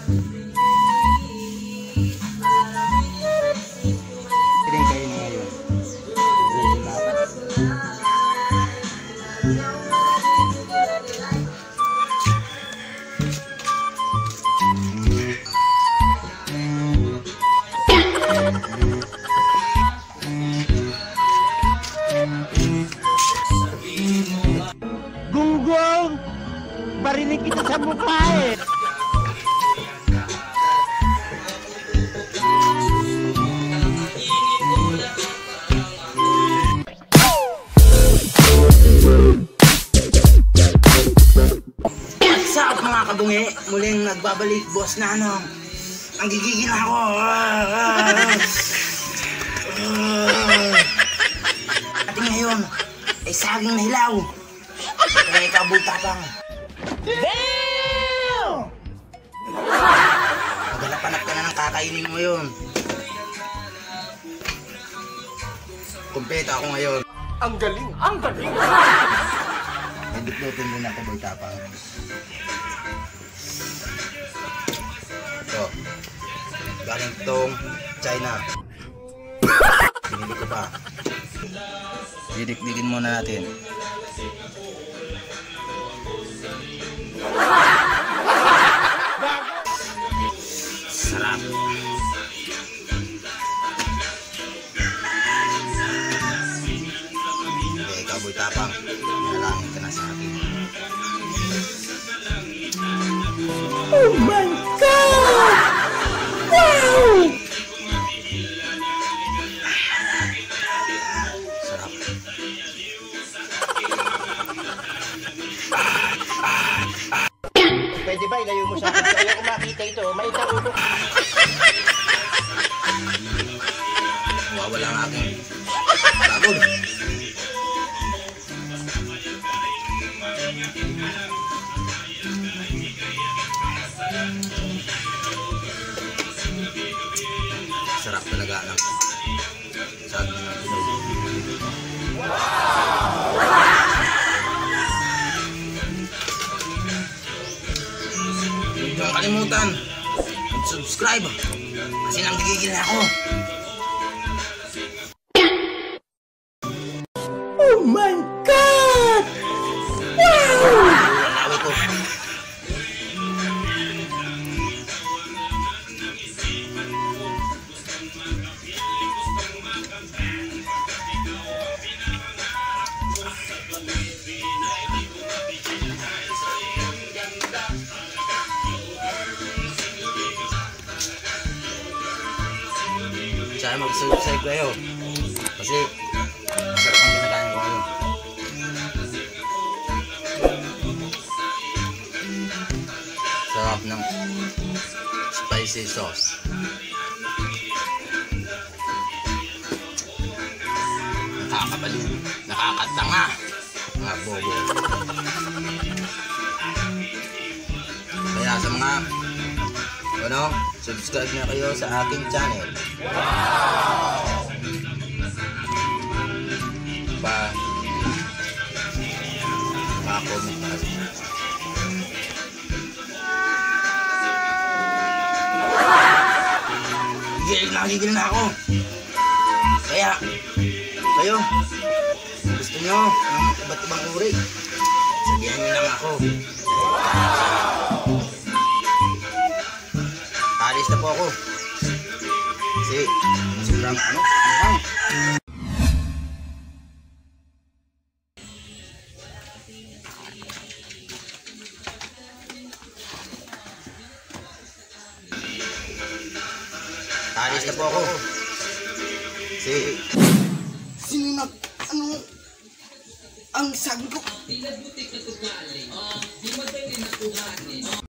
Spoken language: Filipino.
Piling kayo na ngayon. Gunggong! Barinig kita sa mukha eh! What's up mga kabungi? Muling nagbabalik Boss Nanong. Ang gigigil ako. Ating ngayon ay saging na hilaw. Kaya ikaw bultapang. Damn! Magalapanap ka na ng kakainin mo ngayon. Kumpleto ako ngayon. Ang galing! Ang galing! Edit-lutin muna ako bultapang. Ito. Galing itong China. Binili ko pa. Didikdikin muna natin. Sarap. Okay, kaboy tapang. Nalangin ka na sa akin. Oh my God! Wow! Sarap. Pwede ba ilayo mo sa akin? Ayaw ko makita ito. May ulo. Wawala ang aking bagod. Sarap talaga ng saging na hilaw. Huwag niyong kalimutan mag-subscribe kasi nanggigigil na ako. Oh my God! Wow! Nawi ko. Sana mag-subscribe kayo kasi masarap ang kinakain ko ngayon. Sarap ng spicy sauce. Nakakabaliw, nakakatanga mga bobo. Kaya sa mga subscribe na kayo sa aking channel. Pa-comment na kasi. Gigil na ako. Kaya kayo gusto nyo ng iba't ibang uri, sabihan nyo lang ako. Alis na po ako kasi sobrang alis na po ako kasi sino ang sabi ko?